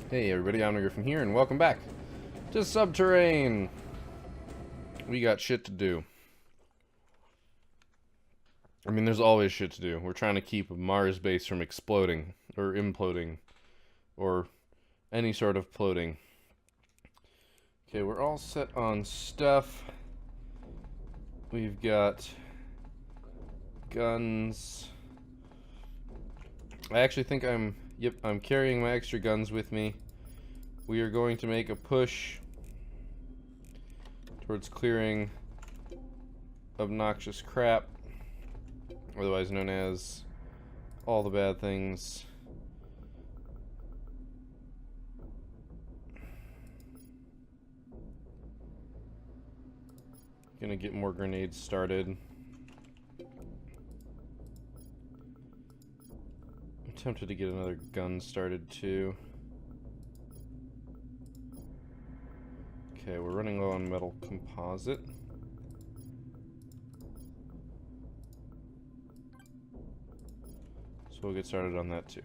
Hey everybody, I'm Griffin here, and welcome back to Subterrain! We got shit to do. I mean, there's always shit to do. We're trying to keep Mars base from exploding, or imploding, or any sort of ploding. Okay, we're all set on stuff. We've got guns. I actually think I'm carrying my extra guns with me. We are going to make a push towards clearing obnoxious crap, otherwise known as all the bad things. Gonna get more grenades started. I'm tempted to get another gun started too. Okay, we're running low on metal composite. So we'll get started on that too.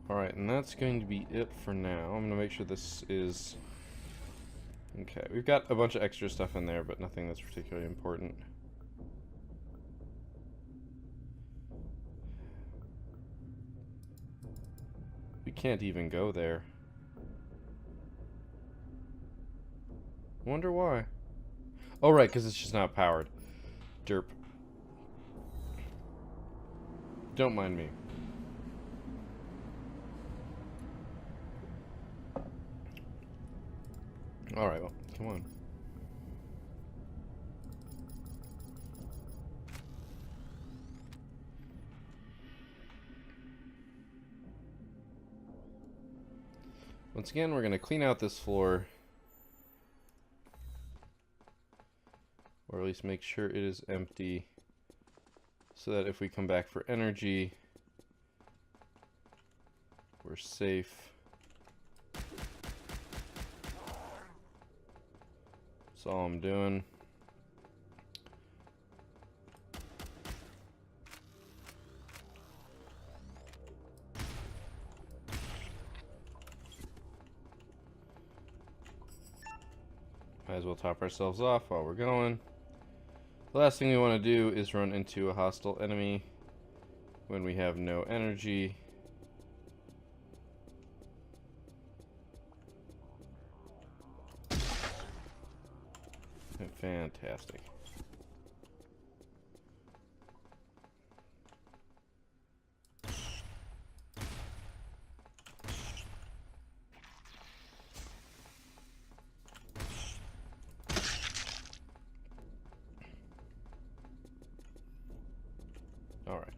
Alright, and that's going to be it for now. I'm going to make sure this is... Okay, we've got a bunch of extra stuff in there, but nothing that's particularly important. We can't even go there. Wonder why. Oh, right, because it's just not powered. Derp. Don't mind me. Alright, well, come on. Once again, we're going to clean out this floor. Or at least make sure it is empty, so that if we come back for energy, we're safe. That's all I'm doing. Might as well top ourselves off while we're going. The last thing we want to do is run into a hostile enemy when we have no energy. Fantastic. Alright.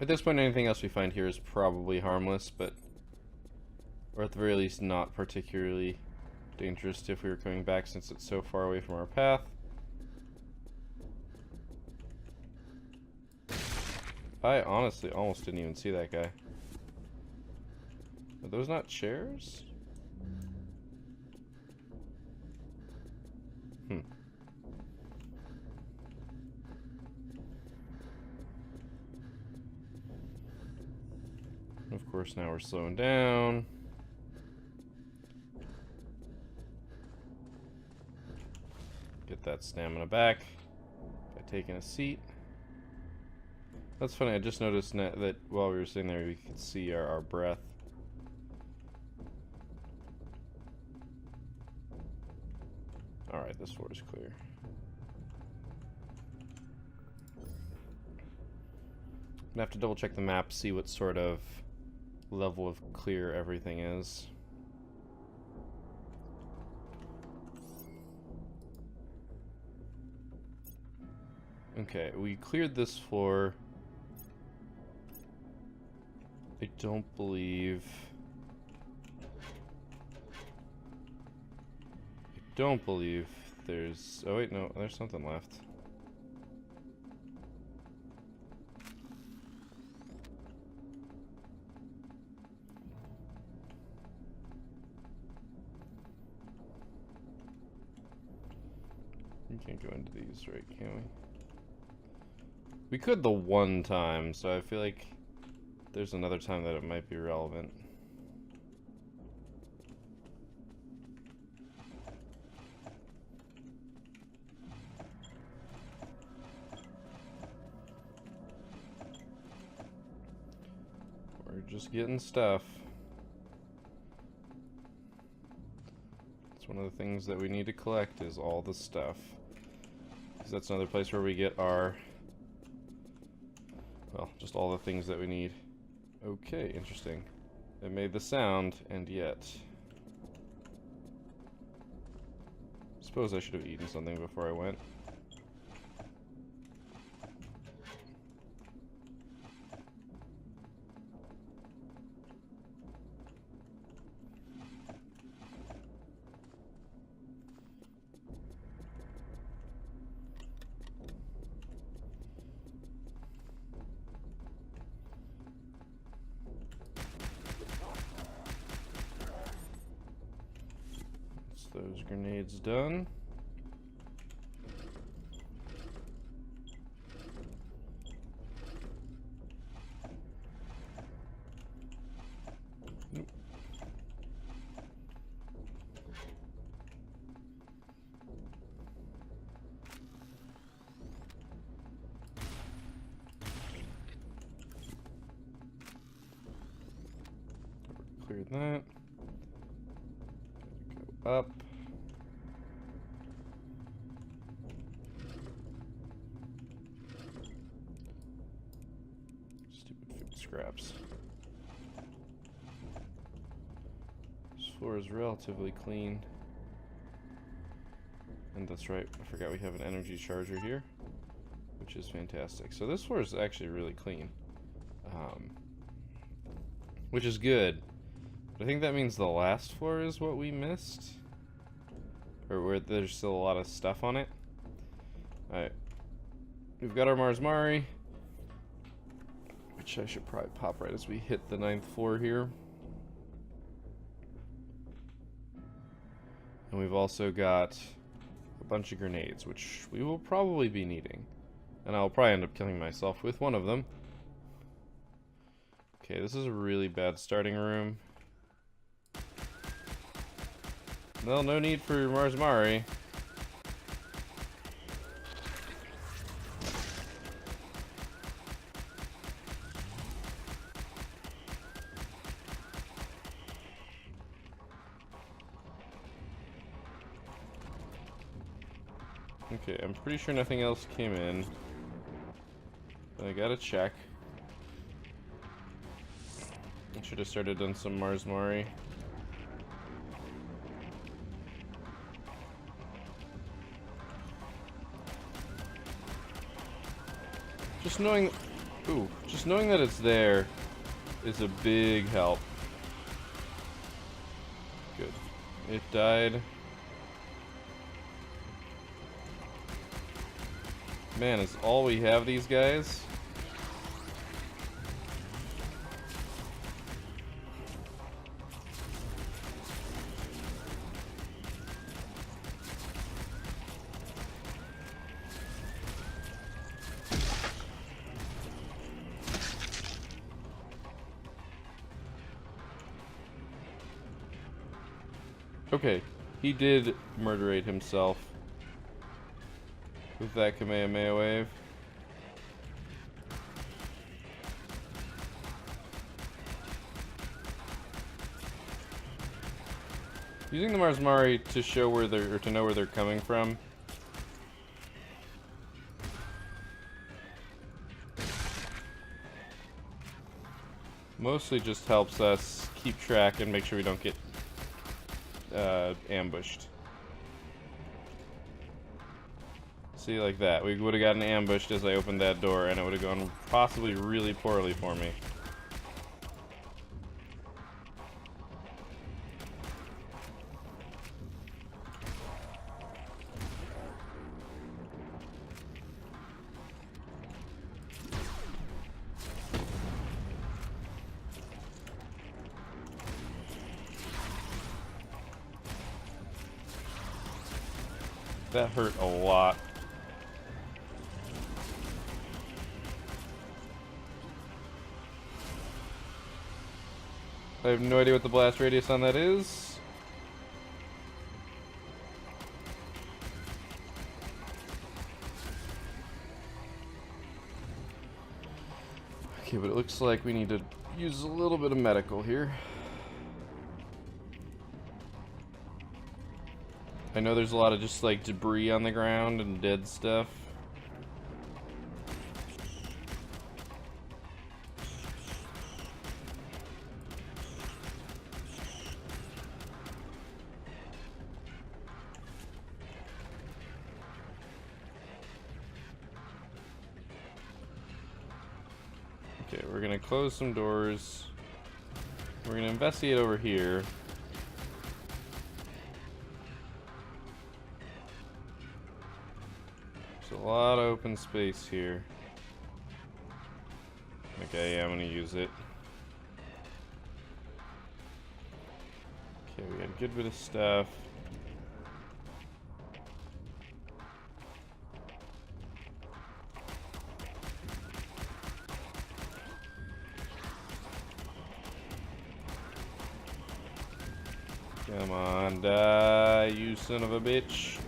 At this point, anything else we find here is probably harmless, but... or at the very least not particularly dangerous if we were coming back, since it's so far away from our path. I honestly almost didn't even see that guy. Are those not chairs? Of course, now we're slowing down. Get that stamina back by taking a seat. That's funny, I just noticed that while we were sitting there, we could see our breath. Alright, this floor is clear. I'm gonna have to double check the map, see what sort of level of clear everything is. Okay, we cleared this floor. I don't believe there's... oh wait, no, there's something left. We can't go into these, right, can we? We could the one time, so I feel like there's another time that it might be relevant. We're just getting stuff. It's one of the things that we need to collect is all the stuff. Because that's another place where we get our, well, just all the things that we need. Okay, interesting. It made the sound, and yet... Suppose I should have eaten something before I went. Those grenades done. Nope. Cleared that. Go up. Scraps. This floor is relatively clean. And that's right, I forgot we have an energy charger here, which is fantastic. So this floor is actually really clean, which is good. But I think that means the last floor is what we missed, or where there's still a lot of stuff on it. Alright, we've got our Mars Mari, which I should probably pop right as we hit the 9th floor here. And we've also got a bunch of grenades, which we will probably be needing. And I'll probably end up killing myself with one of them. Okay, this is a really bad starting room. Well, no need for Mars Mari. Okay, I'm pretty sure nothing else came in. But I gotta check. I should have started on some Mars Mari. Just knowing that it's there is a big help. Good. It died. Man, is all we have these guys? Okay, he did murderate himself with that Kamehameha wave. Using the Mars Mari to show where they're, or to know where they're coming from. Mostly just helps us keep track and make sure we don't get ambushed. See, like that. We would have gotten ambushed as I opened that door, and it would have gone possibly really poorly for me. That hurt a lot. I have no idea what the blast radius on that is. Okay, but it looks like we need to use a little bit of medical here. I know there's a lot of just like debris on the ground and dead stuff. Okay, we're gonna close some doors. We're gonna investigate over here. There's a lot of open space here. Okay, yeah, I'm gonna use it. Okay, we got a good bit of stuff. Come on, die, you son of a bitch.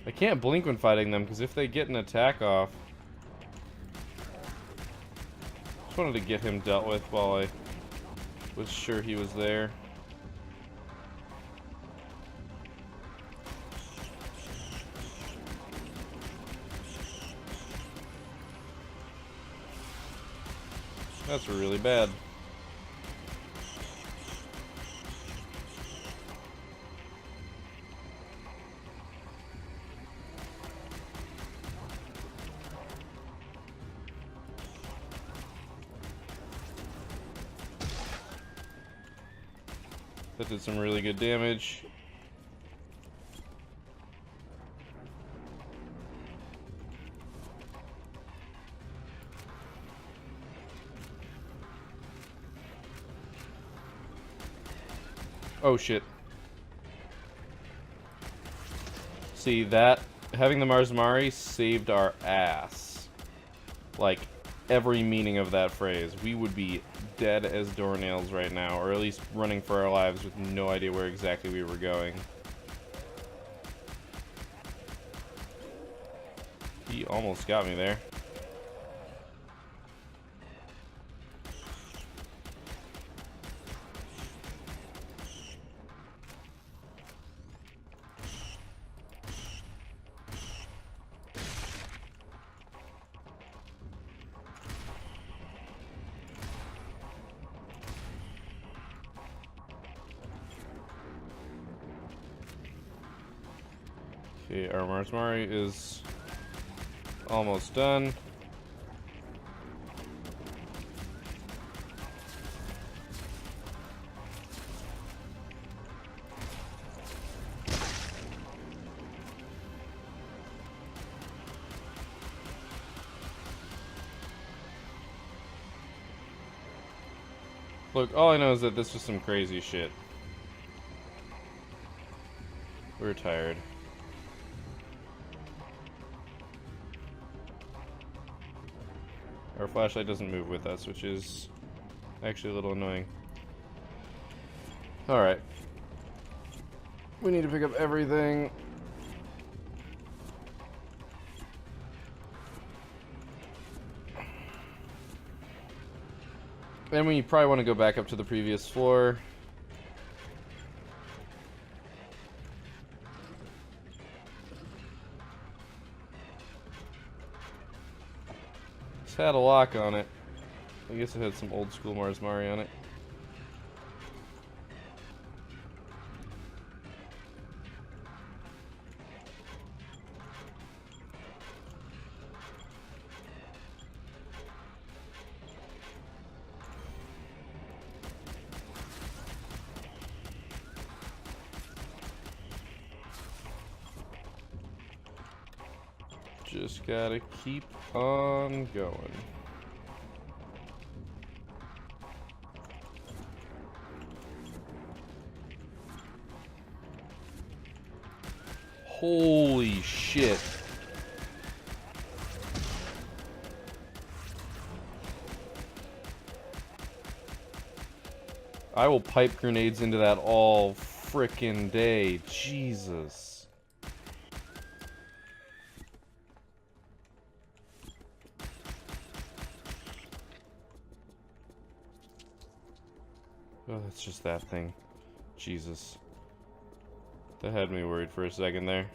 I can't blink when fighting them, because if they get an attack off... Just wanted to get him dealt with while I was sure he was there. That's really bad. That did some really good damage. Oh shit. See, that, having the Mars Mari saved our ass. Like, every meaning of that phrase. We would be dead as doornails right now, or at least running for our lives with no idea where exactly we were going. He almost got me there. Okay, our Mars Mari is almost done. Look, all I know is that this was some crazy shit. We're tired. Our flashlight doesn't move with us, which is actually a little annoying. Alright. We need to pick up everything. And we probably want to go back up to the previous floor. This had a lock on it. I guess it had some old school Mars Mari on it. Just gotta keep on going. Holy shit. I will pipe grenades into that all frickin' day. Jesus. Oh, that's just that thing. Jesus. That had me worried for a second there.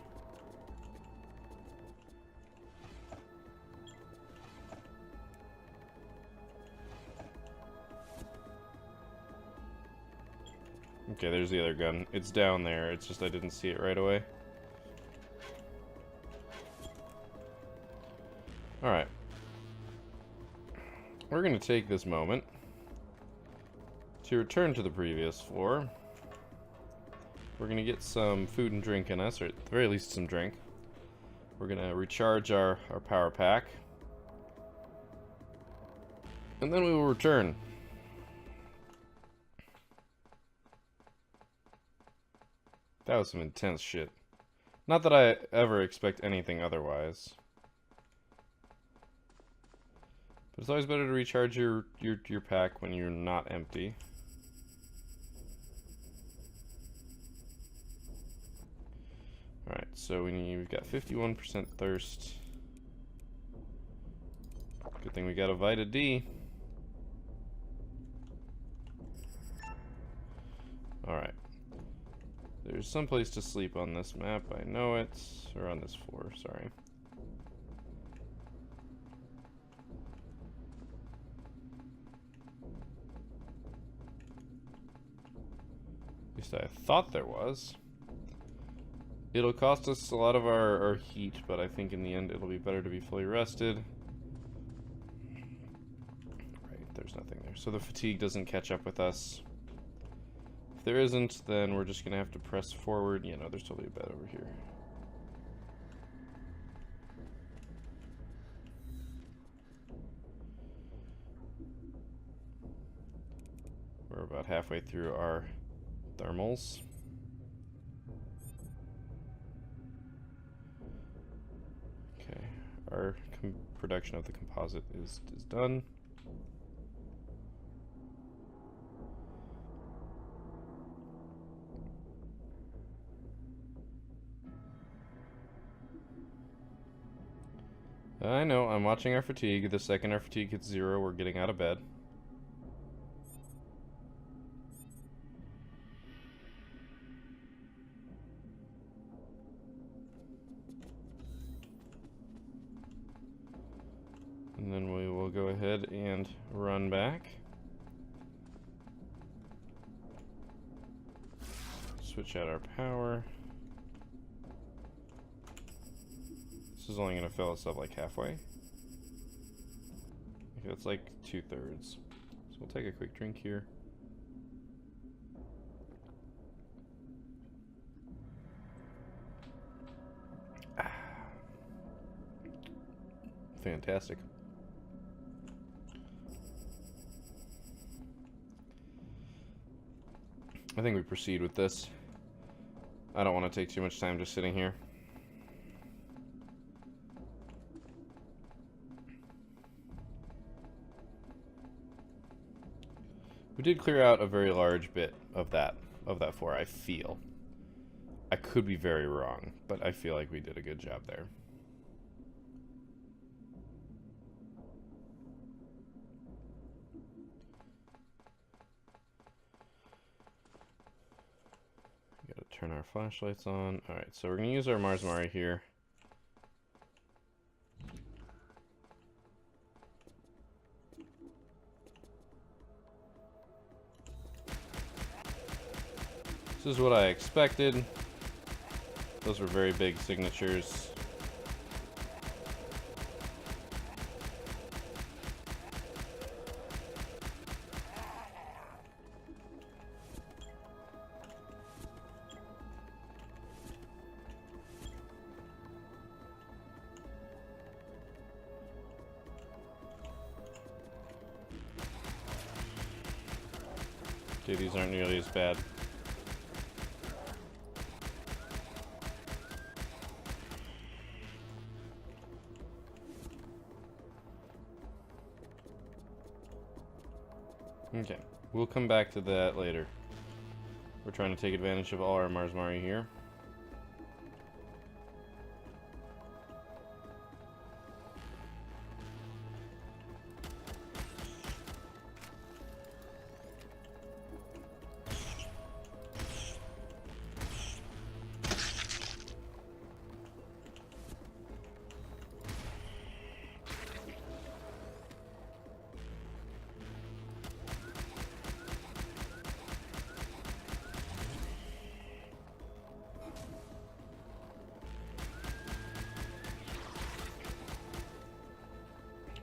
Okay, there's the other gun. It's down there. It's just I didn't see it right away. Alright. We're going to take this moment to return to the previous floor. We're going to get some food and drink in us, or at the very least some drink. We're going to recharge our power pack. And then we will return. That was some intense shit. Not that I ever expect anything otherwise. But it's always better to recharge your pack when you're not empty. Alright, so we've got 51% thirst. Good thing we got a Vita D. Alright. There's some place to sleep on this map, I know it. Or on this floor, sorry. At least I thought there was. It'll cost us a lot of our heat, but I think in the end it'll be better to be fully rested. Right, there's nothing there. So the fatigue doesn't catch up with us. If there isn't, then we're just gonna have to press forward. You know, there's totally a bed over here. We're about halfway through our thermals. Okay, our production of the composite is done. I know, I'm watching our fatigue. The second our fatigue hits 0, we're getting out of bed. And then we will go ahead and run back. Switch out our power. This is only going to fill us up like halfway. Okay, that's like 2/3. So we'll take a quick drink here. Fantastic. I think we proceed with this. I don't want to take too much time just sitting here. We did clear out a very large bit of that floor, I feel. I could be very wrong, but I feel like we did a good job there. Gotta turn our flashlights on. Alright, so we're gonna use our Mars Mari here. This is what I expected. Those were very big signatures. Okay, these aren't nearly as bad. Okay. We'll come back to that later. We're trying to take advantage of all our Marsmari here.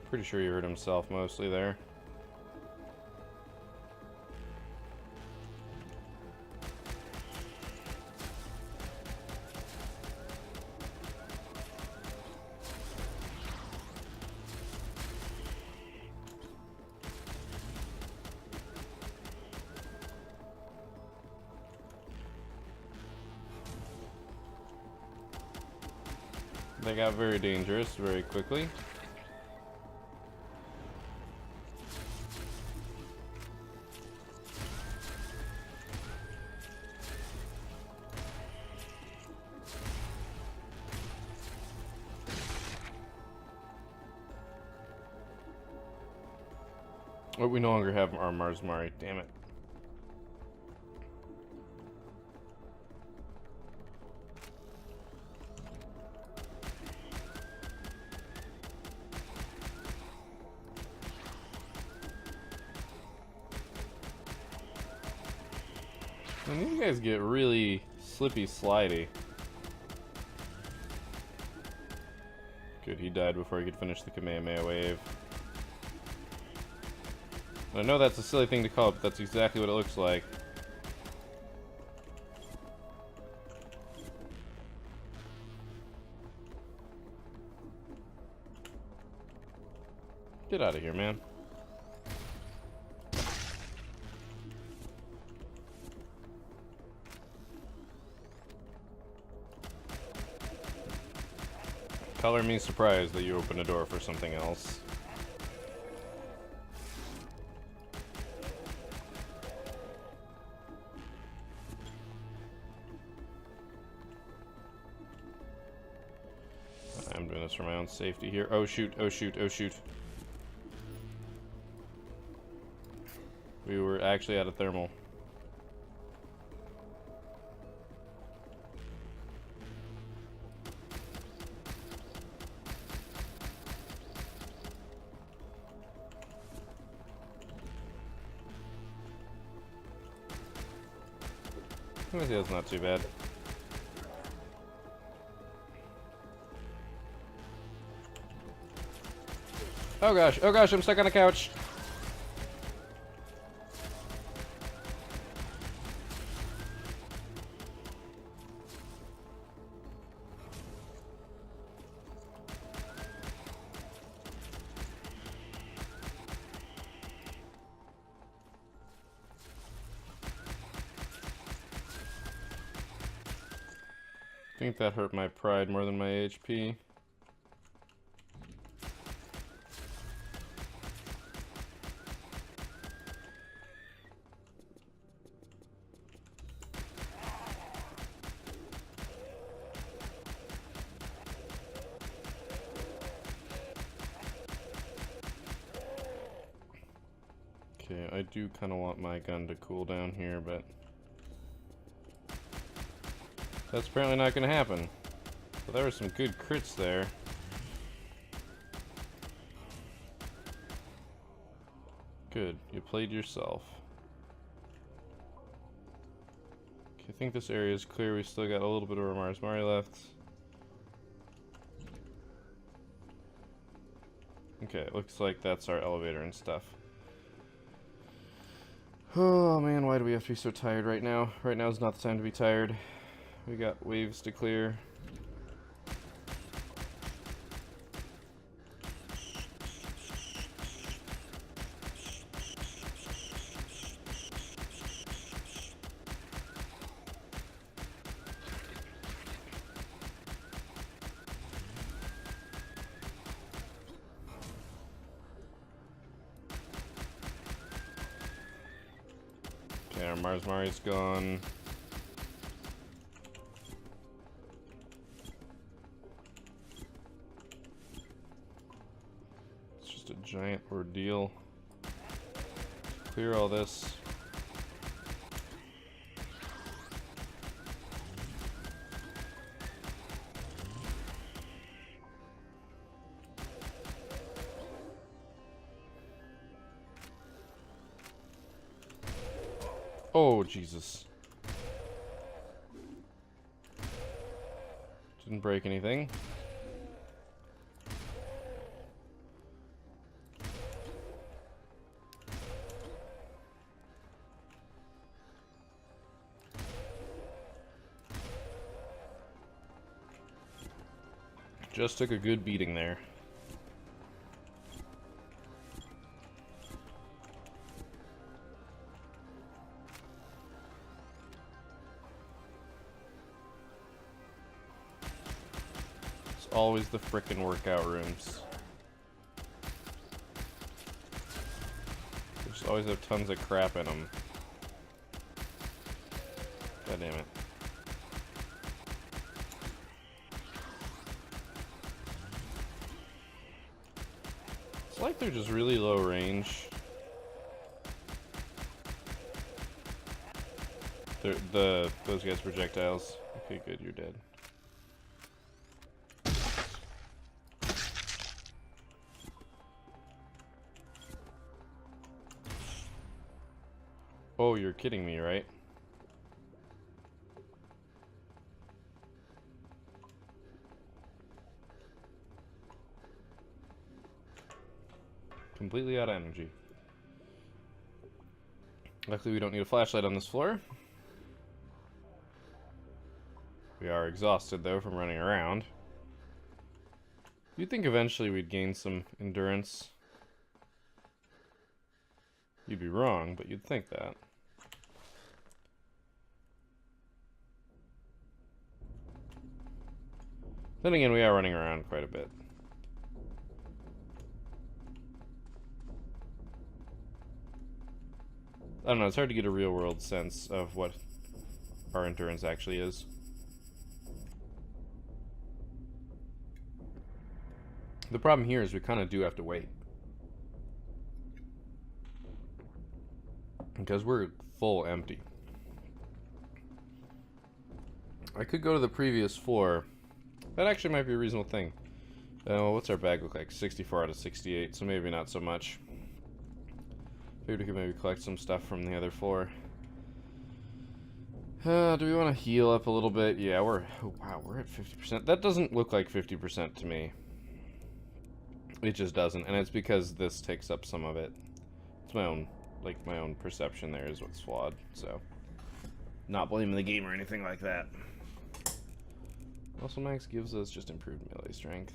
Pretty sure he hurt himself mostly there. They got very dangerous very quickly. Oh, we no longer have our Marsmari, damn it. And these guys get really slippy slidey. Good, he died before he could finish the Kamehameha wave. I know that's a silly thing to call it, but that's exactly what it looks like. Get out of here, man. Color me surprised that you opened a door for something else. I'm doing this for my own safety here. Oh shoot, oh shoot, oh shoot. We were actually out of thermal. That's not too bad. Oh gosh, I'm stuck on a couch. I think that hurt my pride more than my HP. Okay, I do kind of want my gun to cool down here, but that's apparently not going to happen. But there were some good crits there. Good, you played yourself. Okay, I think this area is clear. We still got a little bit of our Marsmari left. Okay, it looks like that's our elevator and stuff. Oh man, why do we have to be so tired right now? Right now is not the time to be tired. We got waves to clear. Okay, our Mars Mari's gone. It's just a giant ordeal. Clear all this. Oh, Jesus. Didn't break anything. Just took a good beating there. Always the frickin' workout rooms. They just always have tons of crap in them. God damn it. It's like they're just really low range. Those guys' projectiles. Okay, good, you're dead. Oh, you're kidding me, right? Completely out of energy. Luckily, we don't need a flashlight on this floor. We are exhausted, though, from running around. You'd think eventually we'd gain some endurance. You'd be wrong, but you'd think that. Then again, we are running around quite a bit. I don't know, it's hard to get a real-world sense of what our endurance actually is. The problem here is we kind of do have to wait. Because we're full empty. I could go to the previous floor. That actually might be a reasonable thing. What's our bag look like? 64 out of 68, so maybe not so much. Figured we could maybe collect some stuff from the other floor. Do we want to heal up a little bit? Yeah, oh, wow, we're at 50%. That doesn't look like 50% to me. It just doesn't, and it's because this takes up some of it. It's my own, like, my own perception there is what's flawed, so. Not blaming the game or anything like that. Muscle Max gives us just improved melee strength.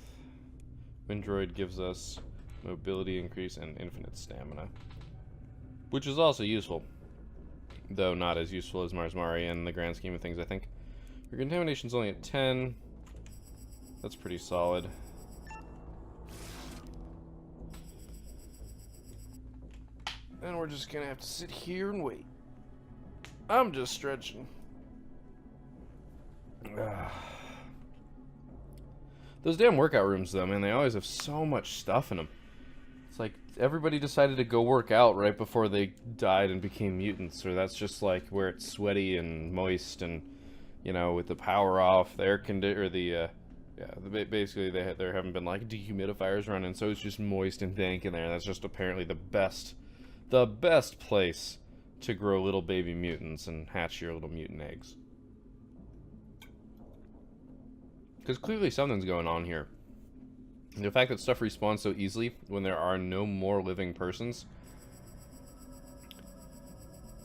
Windroid gives us mobility increase and infinite stamina. Which is also useful. Though not as useful as Mars Mari in the grand scheme of things, I think. Your contamination's only at 10. That's pretty solid. And we're just gonna have to sit here and wait. I'm just stretching. Those damn workout rooms, though, man, they always have so much stuff in them. It's like everybody decided to go work out right before they died and became mutants, or that's just like where it's sweaty and moist, and you know, with the power off, the air conditioner, or basically there haven't been like dehumidifiers running, so it's just moist and dank in there. And that's just apparently the best place to grow little baby mutants and hatch your little mutant eggs. Because clearly something's going on here. The fact that stuff respawns so easily when there are no more living persons,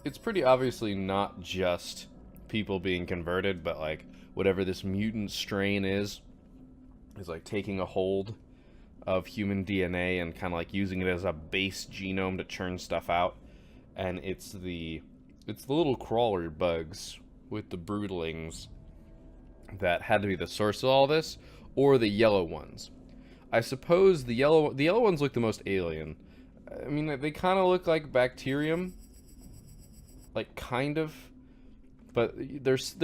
it's pretty obviously not just people being converted, but like whatever this mutant strain is like taking a hold of human DNA and kind of like using it as a base genome to churn stuff out. And it's the little crawler bugs with the broodlings that had to be the source of all this, or the yellow ones. I suppose the yellow ones look the most alien. I mean, they kind of look like bacterium, like kind of, but there's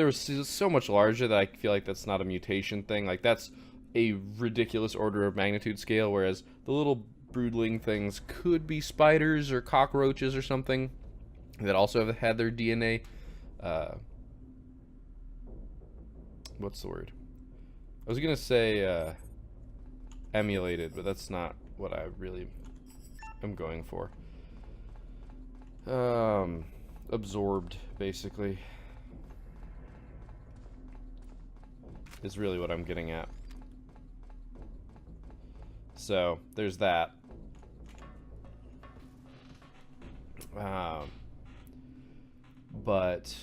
so much larger that I feel like that's not a mutation thing. Like that's a ridiculous order of magnitude scale, whereas the little broodling things could be spiders or cockroaches or something that also have had their DNA. What's the word? I was gonna say emulated, but that's not what I really am going for. Absorbed, basically, is really what I'm getting at. So, there's that. But,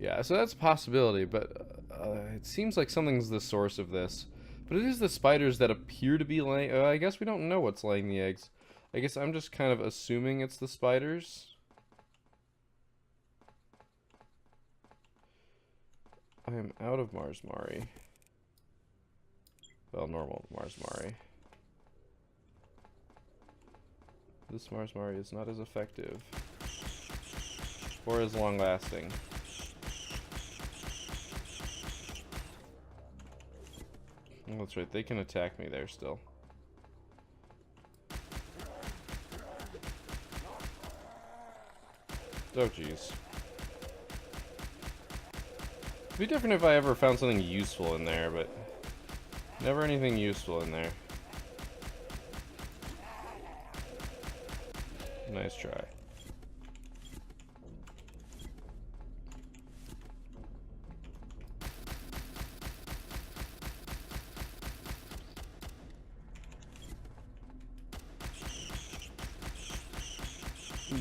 yeah, so that's a possibility, but it seems like something's the source of this. But it is the spiders that appear to be laying... I guess we don't know what's laying the eggs. I guess I'm just kind of assuming it's the spiders. I am out of Mars Mari. Well, normal Mars Mari. This Mars Mari is not as effective. Or as long lasting. Oh, that's right, they can attack me there still. Oh jeez. It'd be different if I ever found something useful in there, but never anything useful in there. Nice try.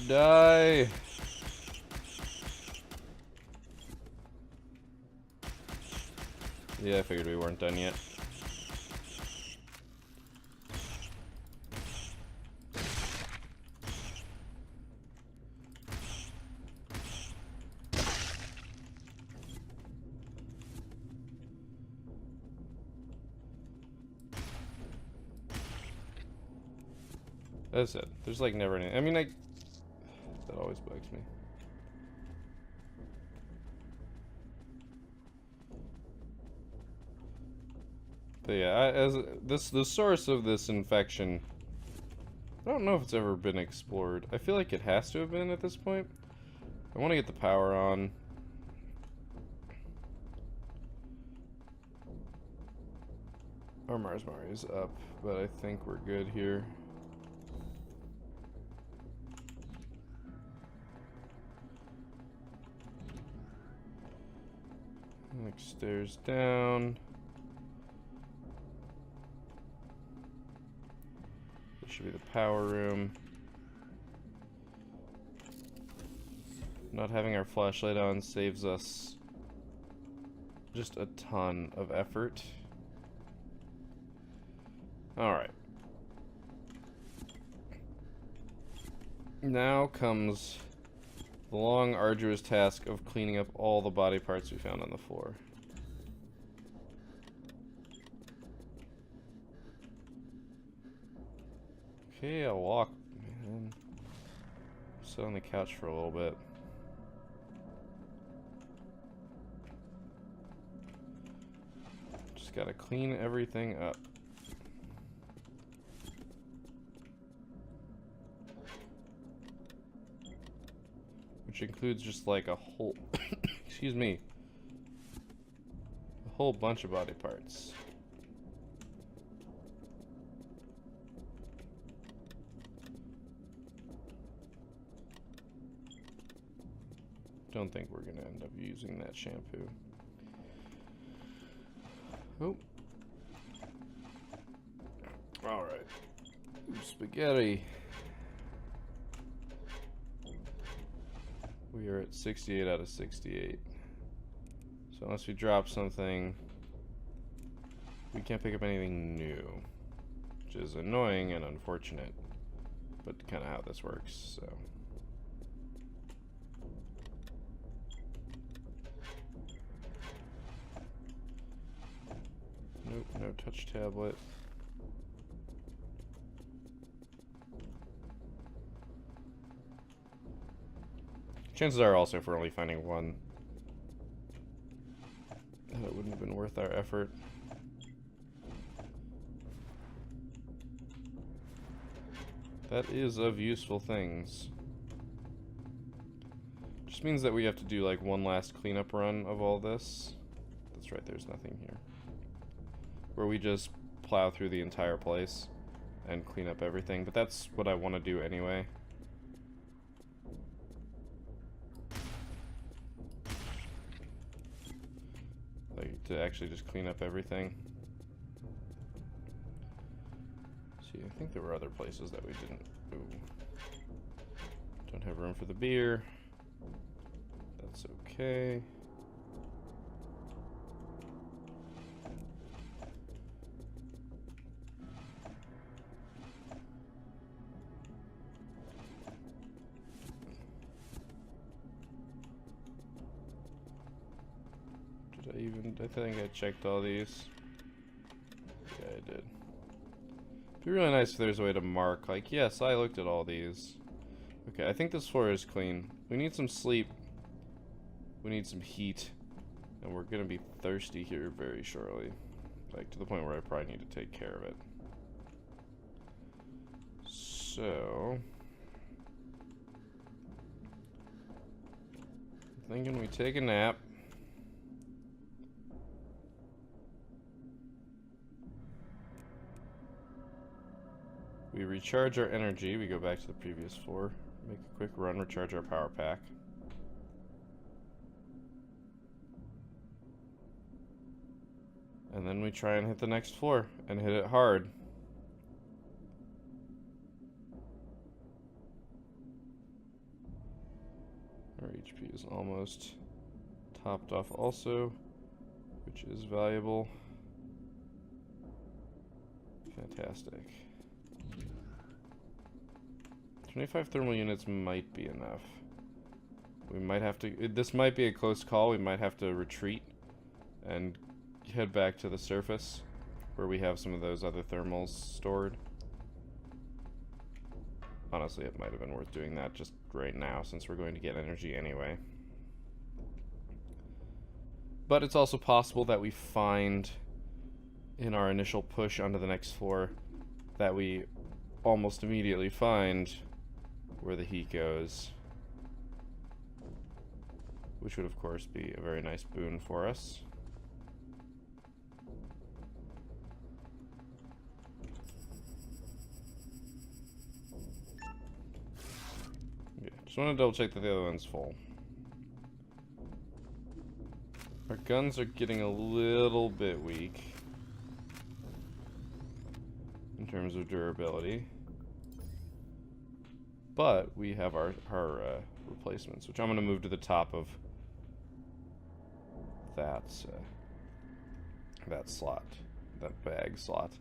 Die! Yeah, I figured we weren't done yet. That's it. There's like never any. I mean, that always bugs me. But yeah, the source of this infection, I don't know if it's ever been explored. I feel like it has to have been at this point. I want to get the power on. Our Mars Mari is up, but I think we're good here. Next stairs down. This should be the power room. Not having our flashlight on saves us just a ton of effort. Alright. Now comes the long, arduous task of cleaning up all the body parts we found on the floor. Okay, I'll walk, man. Sit on the couch for a little bit. Just gotta clean everything up. Which includes just like a whole, excuse me, a whole bunch of body parts. Don't think we're gonna end up using that shampoo. Oh. Alright. Spaghetti. We are at 68 out of 68. So unless we drop something, we can't pick up anything new. Which is annoying and unfortunate. But kind of how this works, so. Nope, no touch tablet. Chances are also if we're only finding one, that it wouldn't have been worth our effort. That is of useful things. Just means that we have to do like one last cleanup run of all this. That's right, there's nothing here. Where we just plow through the entire place and clean up everything, but that's what I want to do anyway. Like, to actually just clean up everything. See, I think there were other places that we didn't. Ooh. Don't have room for the beer. That's okay. I think I checked all these. Yeah, I did. It'd be really nice if there's a way to mark, like, yes, I looked at all these. Okay, I think this floor is clean. We need some sleep. We need some heat. And we're gonna be thirsty here very shortly. Like, to the point where I probably need to take care of it. So... I'm thinking we take a nap. We recharge our energy, we go back to the previous floor, make a quick run, recharge our power pack. And then we try and hit the next floor, and hit it hard. Our HP is almost topped off also, which is valuable. Fantastic. 25 thermal units might be enough. We might have to... This might be a close call. We might have to retreat and head back to the surface where we have some of those other thermals stored. Honestly, it might have been worth doing that just right now since we're going to get energy anyway. But it's also possible that we find in our initial push onto the next floor that we almost immediately find where the heat goes, which would of course be a very nice boon for us. Yeah, just want to double check that the other one's full. Our guns are getting a little bit weak in terms of durability. But we have our replacements, which I'm going to move to the top of that slot, that bag slot.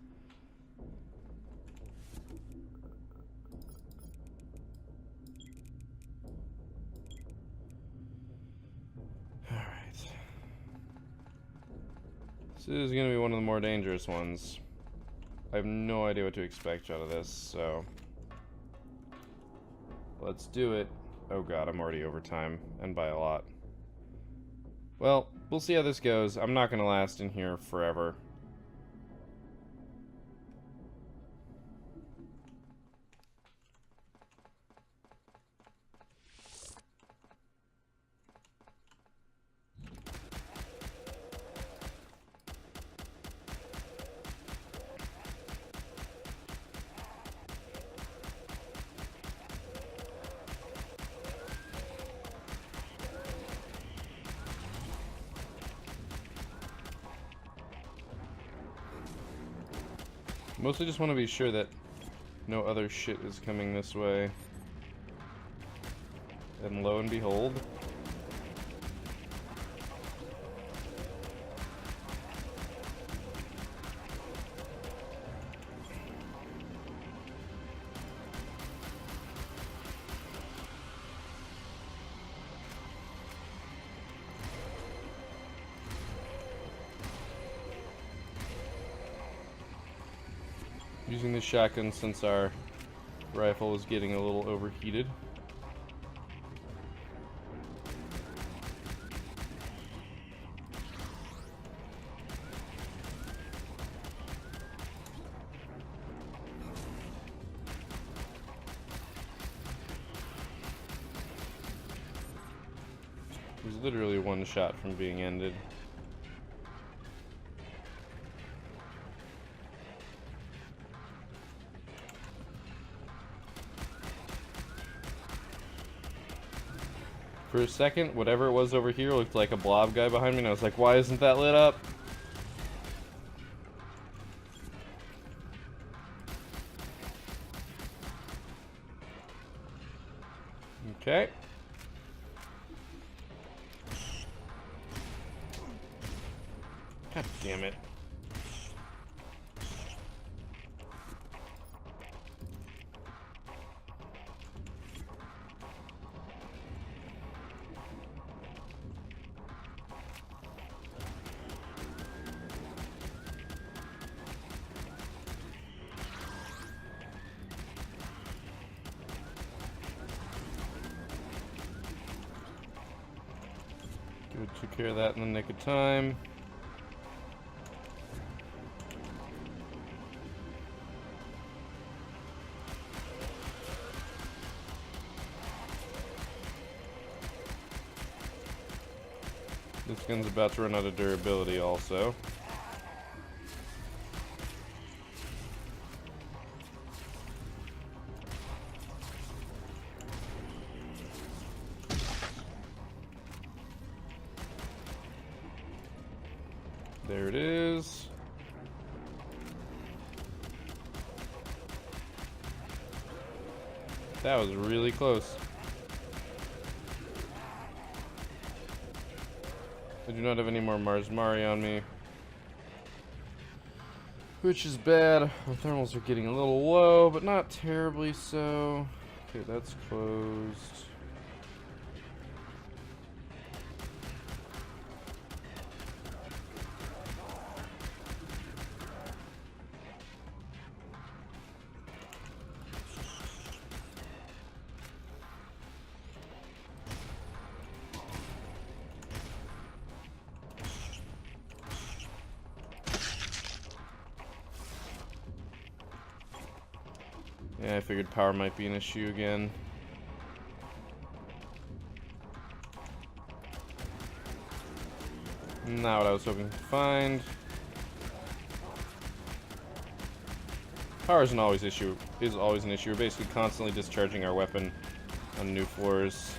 All right. This is going to be one of the more dangerous ones. I have no idea what to expect out of this, so... Let's do it. Oh god, I'm already over time, and by a lot. Well, we'll see how this goes. I'm not gonna last in here forever. Mostly just want to be sure that no other shit is coming this way. And lo and behold... Using the shotgun since our rifle is getting a little overheated. It was literally one shot from being ended. For a second, whatever it was over here looked like a blob guy behind me, and I was like, why isn't that lit up? Okay. God damn it. Good, took care of that in the nick of time. This gun's about to run out of durability also. There it is. That was really close. I do not have any more Mars Mari on me, which is bad. My thermals are getting a little low, but not terribly so. Okay, that's closed. Yeah, I figured power might be an issue again. Not what I was hoping to find. Power isn't always an issue. Is always an issue. We're basically constantly discharging our weapon on new floors.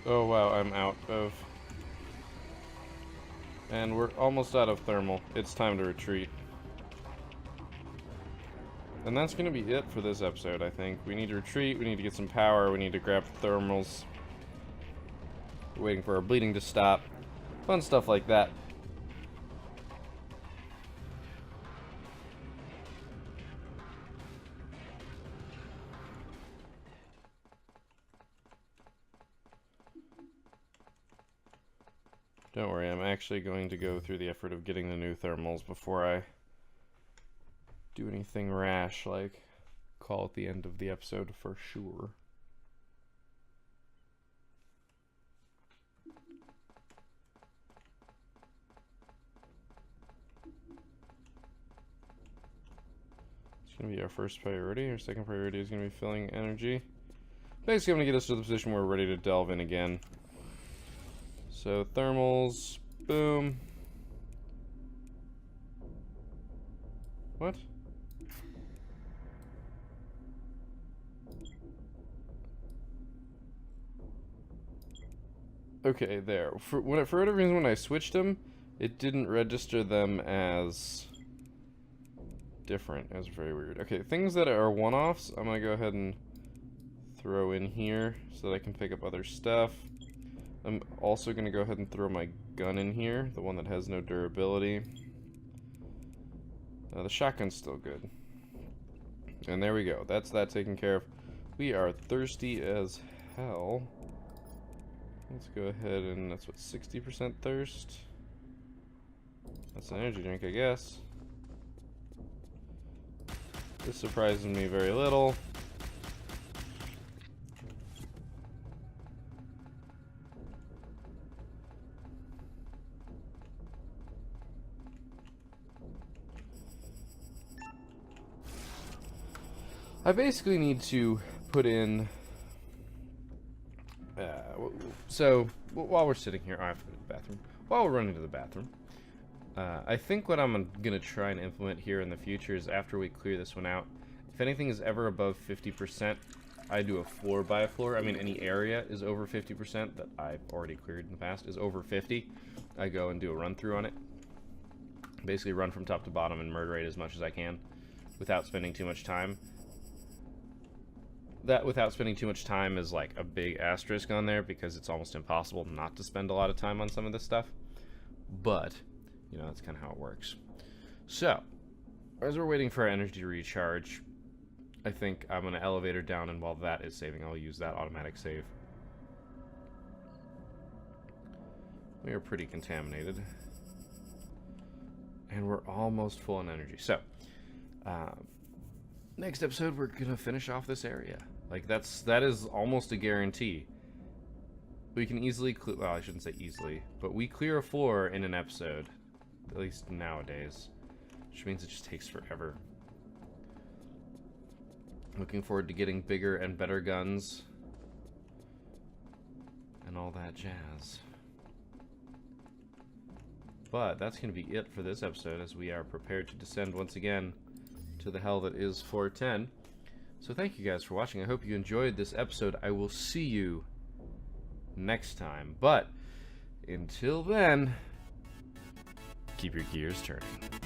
Oh wow, I'm out of... And we're almost out of thermal. It's time to retreat. And that's going to be it for this episode, I think. We need to retreat, we need to get some power, we need to grab thermals. We're waiting for our bleeding to stop. Fun stuff like that. Don't worry, I'm actually going to go through the effort of getting the new thermals before I do anything rash, like call it the end of the episode for sure. It's going to be our first priority. Our second priority is going to be filling energy. Basically, I'm going to get us to the position where we're ready to delve in again. So, thermals, boom. What? Okay, there. For whatever reason, when I switched them, it didn't register them as different. It was very weird. Okay, things that are one-offs, I'm gonna go ahead and throw in here so that I can pick up other stuff. I'm also going to go ahead and throw my gun in here, the one that has no durability. The shotgun's still good. And there we go. That's that taken care of. We are thirsty as hell. Let's go ahead and that's what, 60% thirst? That's an energy drink, I guess. This surprises me very little. I basically need to put in... so, while we're sitting here... I have to go to the bathroom. While we're running to the bathroom, I think what I'm going to try and implement here in the future is after we clear this one out, if anything is ever above 50%, I do a floor by floor. I mean, any area is over 50% that I've already cleared in the past is over 50. I go and do a run through on it. Basically run from top to bottom and murderate as much as I can without spending too much time. That without spending too much time is like a big asterisk on there because it's almost impossible not to spend a lot of time on some of this stuff. But, you know, that's kind of how it works. So, as we're waiting for our energy to recharge, I think I'm going to elevator down, and while that is saving, I'll use that automatic save. We are pretty contaminated. And we're almost full on energy. So, next episode, we're going to finish off this area. Like, that is almost a guarantee. We can easily, well, I shouldn't say easily, but we clear a floor in an episode. At least nowadays. Which means it just takes forever. Looking forward to getting bigger and better guns. And all that jazz. But that's going to be it for this episode as we are prepared to descend once again to the hell that is 410. So thank you guys for watching. I hope you enjoyed this episode. I will see you next time. But until then, keep your gears turning.